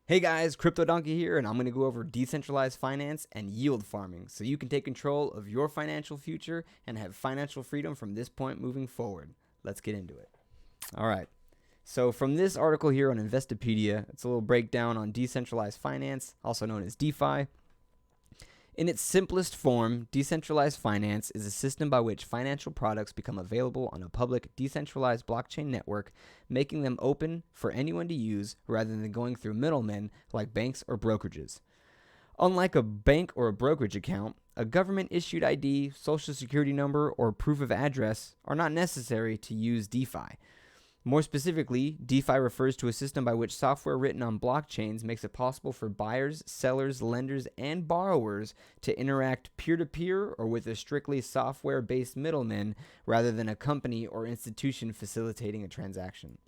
Hey guys, Crypto Donkey here, and I'm going to go over decentralized finance and yield farming so you can take control of your financial future and have financial freedom from this point moving forward. Let's get into it. All right. So, from this article here on Investopedia, it's a little breakdown on decentralized finance, also known as DeFi. In its simplest form, decentralized finance is a system by which financial products become available on a public, decentralized blockchain network, making them open for anyone to use rather than going through middlemen like banks or brokerages. Unlike a bank or a brokerage account, a government issued ID, social security number, or proof of address are not necessary to use DeFi. More specifically, DeFi refers to a system by which software written on blockchains makes it possible for buyers, sellers, lenders, and borrowers to interact peer-to-peer or with a strictly software-based middleman rather than a company or institution facilitating a transaction.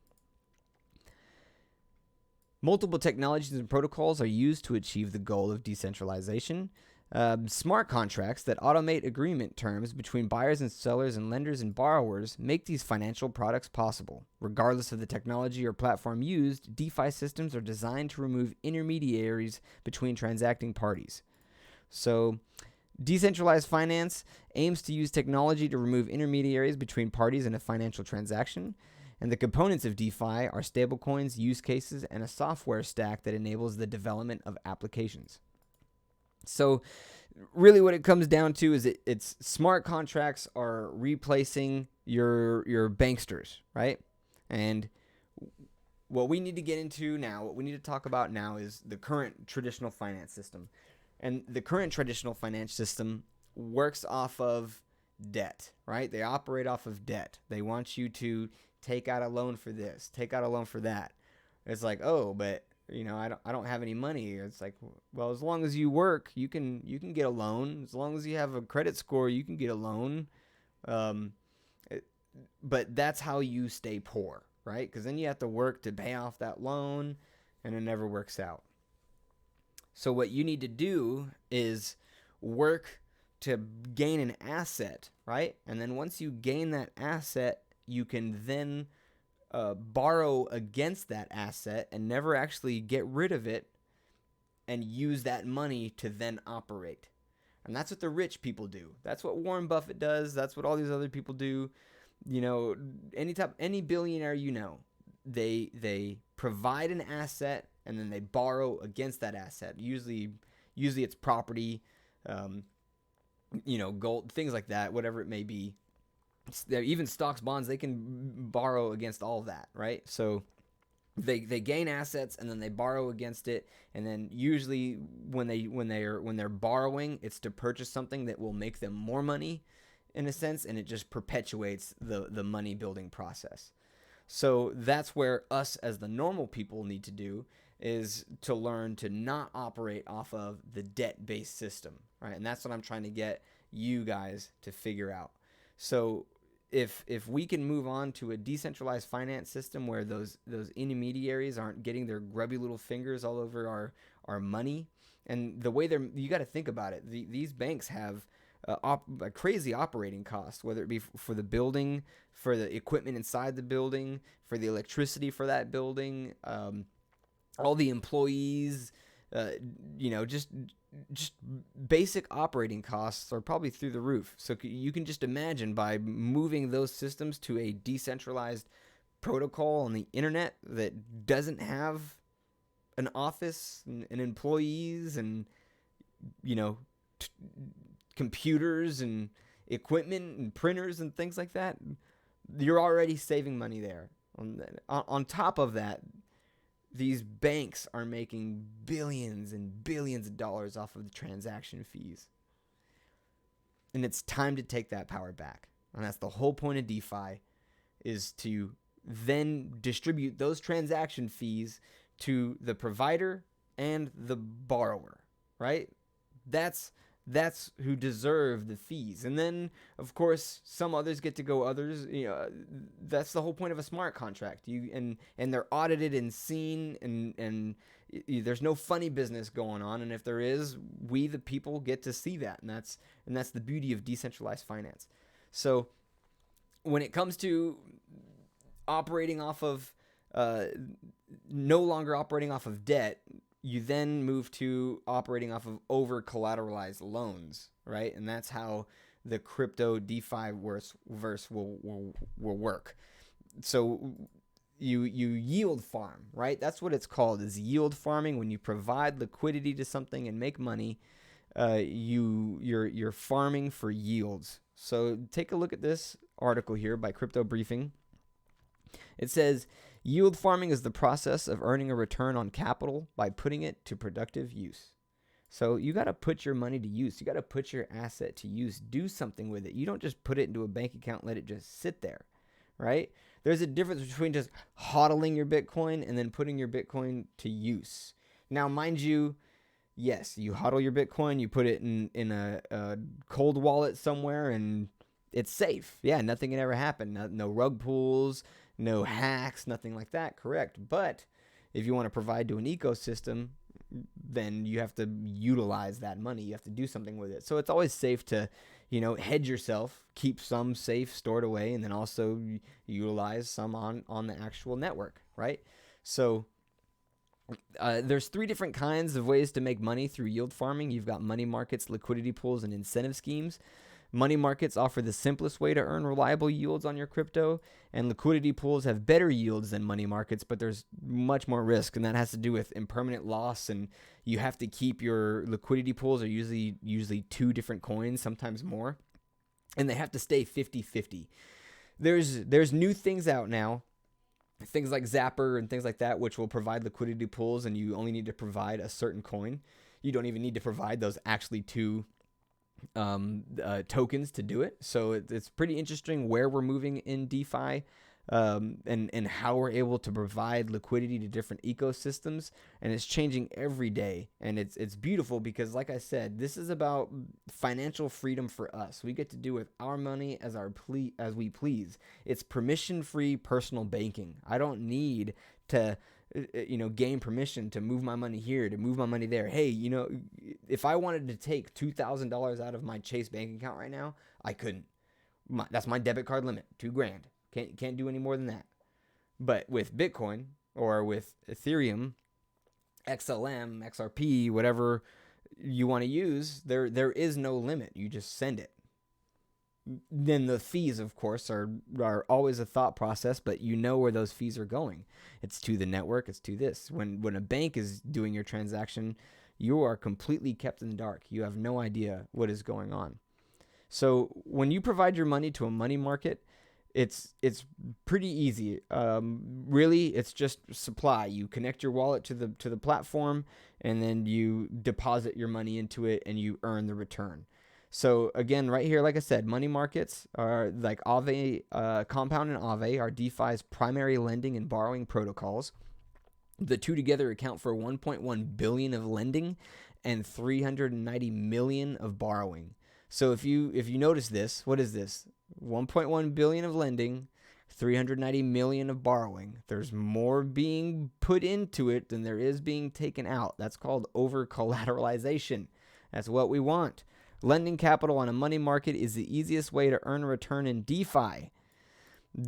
Multiple technologies and protocols are used to achieve the goal of decentralization. Smart contracts that automate agreement terms between buyers and sellers and lenders and borrowers make these financial products possible. Regardless of the technology or platform used, DeFi systems are designed to remove intermediaries between transacting parties. So, decentralized finance aims to use technology to remove intermediaries between parties in a financial transaction. And the components of DeFi are stablecoins, use cases, and a software stack that enables the development of applications. So really what it comes down to is it's smart contracts are replacing your banksters, right? And what we need to get into now, what we need to talk about now is the current traditional finance system. And the current traditional finance system works off of debt, right? They operate off of debt. They want you to take out a loan for this, take out a loan for that. It's like, oh, but I don't have any money. It's like, well, as long as you work, you can get a loan. As long as you have a credit score, you can get a loan. But that's how you stay poor, right? Because then you have to work to pay off that loan, and it never works out. So what you need to do is work to gain an asset, right? And then once you gain that asset, you can then borrow against that asset and never actually get rid of it and use that money to then operate. And that's what the rich people do. That's what Warren Buffett does. That's what all these other people do. Any billionaire they provide an asset and then they borrow against that asset. Usually it's property, gold, things like that, whatever it may be. Even stocks, bonds, they can borrow against all of that, right? So they gain assets and then they borrow against it, and then usually when they're borrowing, it's to purchase something that will make them more money in a sense, and it just perpetuates the money building process. So that's where us as the normal people need to do, is to learn to not operate off of the debt-based system, right? And that's what I'm trying to get you guys to figure out. So if we can move on to a decentralized finance system where those intermediaries aren't getting their grubby little fingers all over our money, and the way you got to think about it, these banks have a crazy operating cost, whether it be for the building, for the equipment inside the building, for the electricity for that building, all the employees, just basic operating costs are probably through the roof. So you can just imagine, by moving those systems to a decentralized protocol on the internet that doesn't have an office and employees and computers and equipment and printers and things like that, you're already saving money there. On top of that, these banks are making billions and billions of dollars off of the transaction fees. And it's time to take that power back. And that's the whole point of DeFi, is to then distribute those transaction fees to the provider and the borrower, right? That's who deserve the fees. And then, of course, some others get to go others. That's the whole point of a smart contract. And they're audited and seen, and there's no funny business going on. And if there is, we the people get to see that. And that's the beauty of decentralized finance. So when it comes to operating off of no longer operating off of debt, you then move to operating off of over collateralized loans, right? And that's how the crypto DeFi verse will work. So you yield farm, right? That's what it's called, is yield farming. When you provide liquidity to something and make money, you're farming for yields. So take a look at this article here by Crypto Briefing. It says, yield farming is the process of earning a return on capital by putting it to productive use. So you got to put your money to use. You got to put your asset to use. Do something with it. You don't just put it into a bank account and let it just sit there, right? There's a difference between just hodling your Bitcoin and then putting your Bitcoin to use. Now, mind you, yes, you hodl your Bitcoin, you put it in a cold wallet somewhere, and it's safe. Yeah, nothing can ever happen. No rug pulls, no hacks, nothing like that. Correct. But if you want to provide to an ecosystem, then you have to utilize that money. You have to do something with it. So it's always safe to, hedge yourself, keep some safe stored away, and then also utilize some on the actual network, right? So there's 3 different kinds of ways to make money through yield farming. You've got money markets, liquidity pools, and incentive schemes. Money markets offer the simplest way to earn reliable yields on your crypto, and liquidity pools have better yields than money markets, but there's much more risk, and that has to do with impermanent loss, and you have to keep your liquidity pools are usually 2 different coins, sometimes more, and they have to stay 50-50. There's new things out now, things like Zapper and things like that, which will provide liquidity pools, and you only need to provide a certain coin. You don't even need to provide those actually 2 tokens to do it. So it's pretty interesting where we're moving in DeFi, and how we're able to provide liquidity to different ecosystems, and it's changing every day, and it's beautiful because, like I said, this is about financial freedom for us. We get to do with our money as we please. It's permission-free personal banking. I don't need to gain permission to move my money here, to move my money there. Hey, if I wanted to take $2,000 out of my Chase bank account right now, I couldn't. That's my debit card limit, $2,000. Can't do any more than that. But with Bitcoin or with Ethereum, XLM, XRP, whatever you want to use, there is no limit. You just send it. Then the fees, of course, are always a thought process, but you know where those fees are going. It's to the network. It's to this. When a bank is doing your transaction, you are completely kept in the dark. You have no idea what is going on. So when you provide your money to a money market, it's pretty easy. Really, it's just supply. You connect your wallet to the platform, and then you deposit your money into it, and you earn the return. So again, right here, like I said, money markets are like Aave, Compound and Aave are DeFi's primary lending and borrowing protocols. The 2 together account for 1.1 billion of lending and 390 million of borrowing. So if you notice this, what is this? 1.1 billion of lending, 390 million of borrowing. There's more being put into it than there is being taken out. That's called over collateralization. That's what we want. Lending capital on a money market is the easiest way to earn a return in DeFi.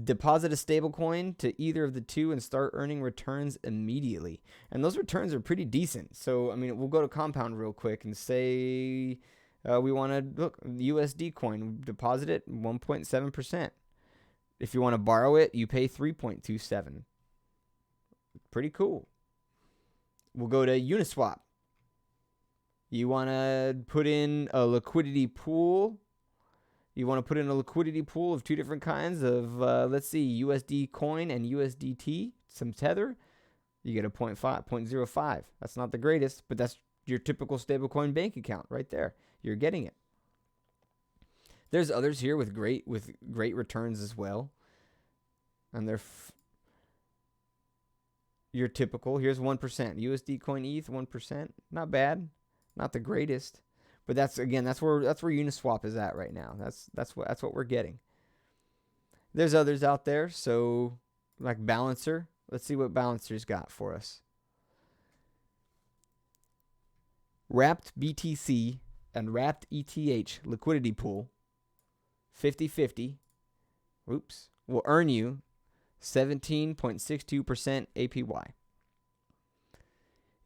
Deposit a stablecoin to either of the 2 and start earning returns immediately. And those returns are pretty decent. So, we'll go to Compound real quick and say we want to look USD coin, deposit it 1.7%. If you want to borrow it, you pay 3.27. Pretty cool. We'll go to Uniswap. You want to put in a liquidity pool. You want to put in a liquidity pool of 2 different kinds of, let's see, USD coin and USDT, some Tether. You get a 0.05. That's not the greatest, but that's your typical stablecoin bank account right there. You're getting it. There's others here with great returns as well. And they're your typical. Here's 1%. USD coin ETH, 1%. Not bad. Not the greatest, but that's where Uniswap is at right now. That's what we're getting. There's others out there, so like Balancer. Let's see what Balancer's got for us. Wrapped BTC and Wrapped ETH liquidity pool, 50-50. Oops, will earn you 17.62% APY.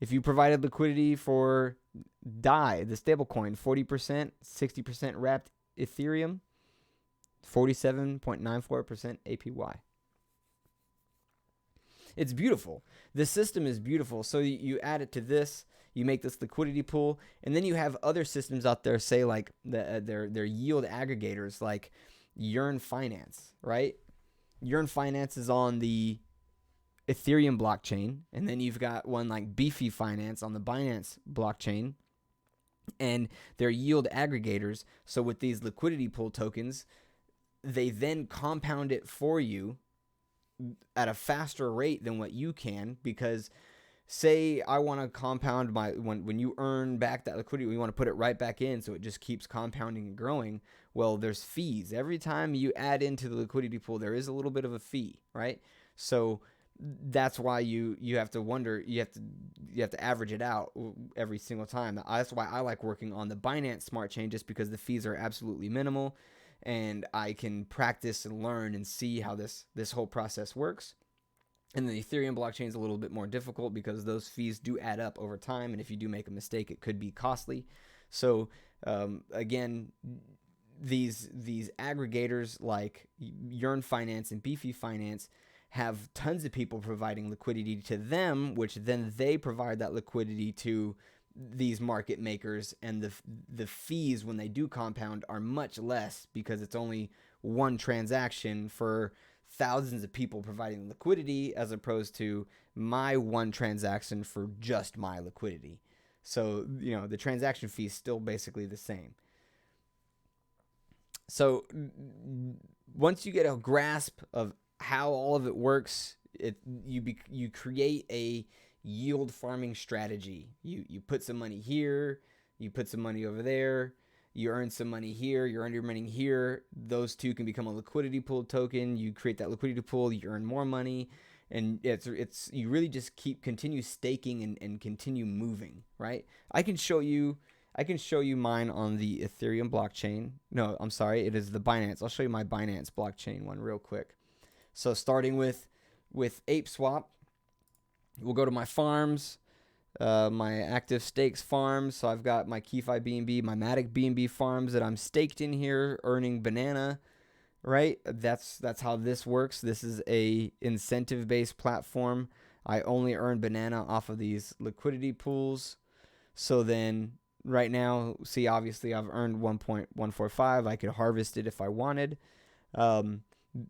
If you provided liquidity for DAI, the stablecoin, 40%, 60% wrapped Ethereum, 47.94% APY. It's beautiful. The system is beautiful. So you add it to this, you make this liquidity pool, and then you have other systems out there, say like their yield aggregators, like Yearn Finance, right? Yearn Finance is on the Ethereum blockchain, and then you've got one like Beefy Finance on the Binance blockchain, and they're yield aggregators. So with these liquidity pool tokens, they then compound it for you at a faster rate than what you can, because say I want to compound when you earn back that liquidity, we want to put it right back in so it just keeps compounding and growing. Well, there's fees. Every time you add into the liquidity pool, there is a little bit of a fee, right? So that's why you have to wonder, you have to average it out every single time. That's why I like working on the Binance Smart Chain, just because the fees are absolutely minimal, and I can practice and learn and see how this whole process works. And the Ethereum blockchain is a little bit more difficult because those fees do add up over time, and if you do make a mistake, it could be costly. So again, these aggregators like Yearn Finance and Beefy Finance have tons of people providing liquidity to them, which then they provide that liquidity to these market makers, and the fees when they do compound are much less, because it's only one transaction for thousands of people providing liquidity, as opposed to my one transaction for just my liquidity. So, the transaction fee is still basically the same. So once you get a grasp of how all of it works, you create a yield farming strategy. You put some money here, you put some money over there, you earn some money here, you earn your money here. Those two can become a liquidity pool token. You create that liquidity pool, you earn more money, and it's you really just continue staking and continue moving, right? I can show you mine on the Ethereum blockchain. No, I'm sorry, it is the Binance. I'll show you my Binance blockchain one real quick. So starting with ApeSwap, we'll go to my farms, my active stakes farms. So I've got my KeyFi BNB, my Matic BNB farms that I'm staked in here, earning banana, right? That's how this works. This is a incentive-based platform. I only earn banana off of these liquidity pools. So then right now, see, obviously I've earned 1.145. I could harvest it if I wanted.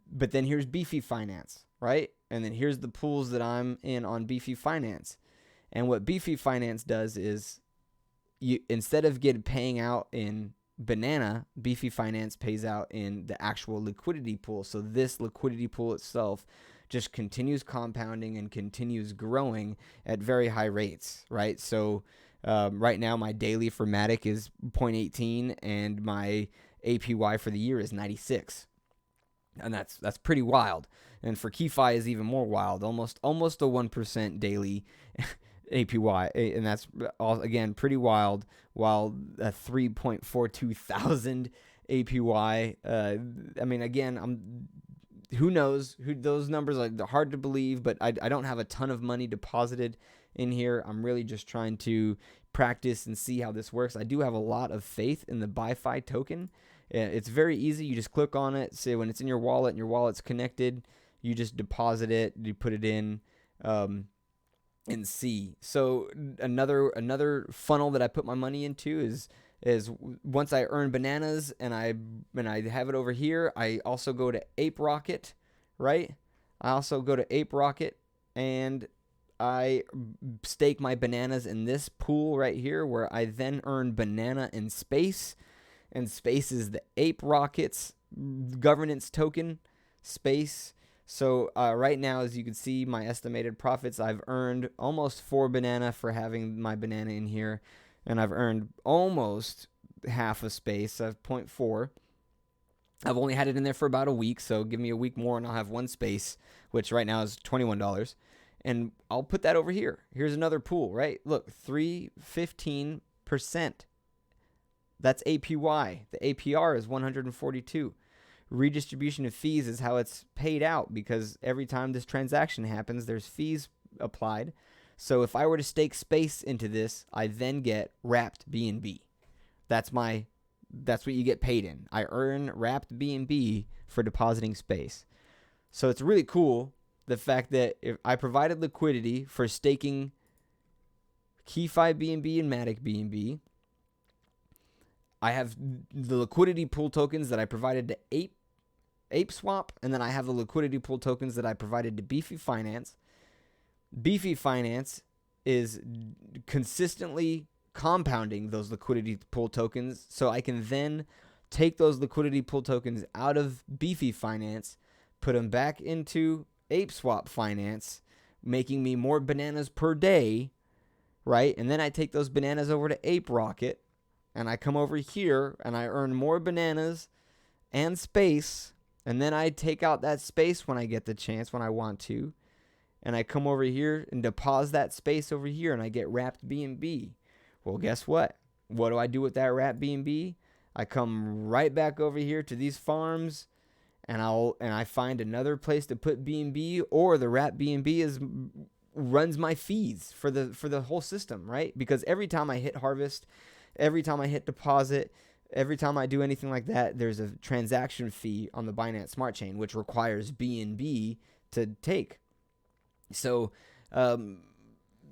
But then here's Beefy Finance, right? And then here's the pools that I'm in on Beefy Finance. And what Beefy Finance does is, instead of paying out in banana, Beefy Finance pays out in the actual liquidity pool. So this liquidity pool itself just continues compounding and continues growing at very high rates, right? So right now my daily for Matic is 0.18, and my APY for the year is 96. And that's pretty wild. And for KeyFi is even more wild, almost a 1% daily APY, and that's all, again, pretty wild. While a 3.42 thousand APY, I mean, again, who knows? Those numbers are hard to believe, but I don't have a ton of money deposited in here. I'm really just trying to practice and see how this works. I do have a lot of faith in the BiFi token. It's very easy. You just click on it. Say when it's in your wallet and your wallet's connected, you just deposit it. You put it in and see. So another funnel that I put my money into is once I earn bananas and I have it over here, I also go to Ape Rocket, right? I also go to Ape Rocket and I stake my bananas in this pool right here, where I then earn banana in space. And space is the Ape Rockets governance token, space. So right now, as you can see, my estimated profits, I've earned almost 4 banana for having my banana in here. And I've earned almost half a space. I have 0.4. I've only had it in there for about a week, so give me a week more and I'll have 1 space, which right now is $21. And I'll put that over here. Here's another pool, right? Look, 315%. That's APY. The APR is 142. Redistribution of fees is how it's paid out, because every time this transaction happens, there's fees applied. So if I were to stake space into this, I then get wrapped BNB. That's what you get paid in. I earn wrapped BNB for depositing space. So it's really cool, the fact that if I provided liquidity for staking KeyFi BNB and Matic BNB, I have the liquidity pool tokens that I provided to Ape Swap, and then I have the liquidity pool tokens that I provided to Beefy Finance. Beefy Finance is consistently compounding those liquidity pool tokens, so I can then take those liquidity pool tokens out of Beefy Finance, put them back into Ape Swap Finance, making me more bananas per day, right? And then I take those bananas over to Ape Rocket, and I come over here and I earn more bananas and space, and then I take out that space when I get the chance, when I want to, and I come over here and deposit that space over here, and I get wrapped BNB. Well, guess what? What do I do with that wrapped BNB? I come right back over here to these farms, and I find another place to put BNB, or the wrapped BNB runs my fees for the whole system, right? Because every time I hit harvest, every time I hit deposit, every time I do anything like that, there's a transaction fee on the Binance Smart Chain, which requires BNB to take. So,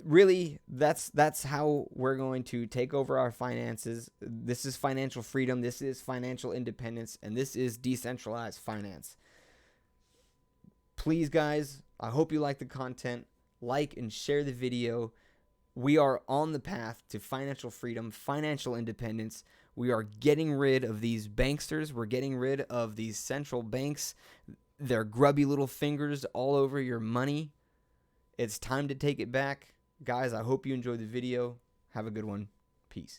really, that's how we're going to take over our finances. This is financial freedom. This is financial independence, and this is decentralized finance. Please, guys, I hope you like the content. Like and share the video. We are on the path to financial freedom, financial independence. We are getting rid of these banksters. We're getting rid of these central banks, their grubby little fingers all over your money. It's time to take it back. Guys, I hope you enjoyed the video. Have a good one. Peace.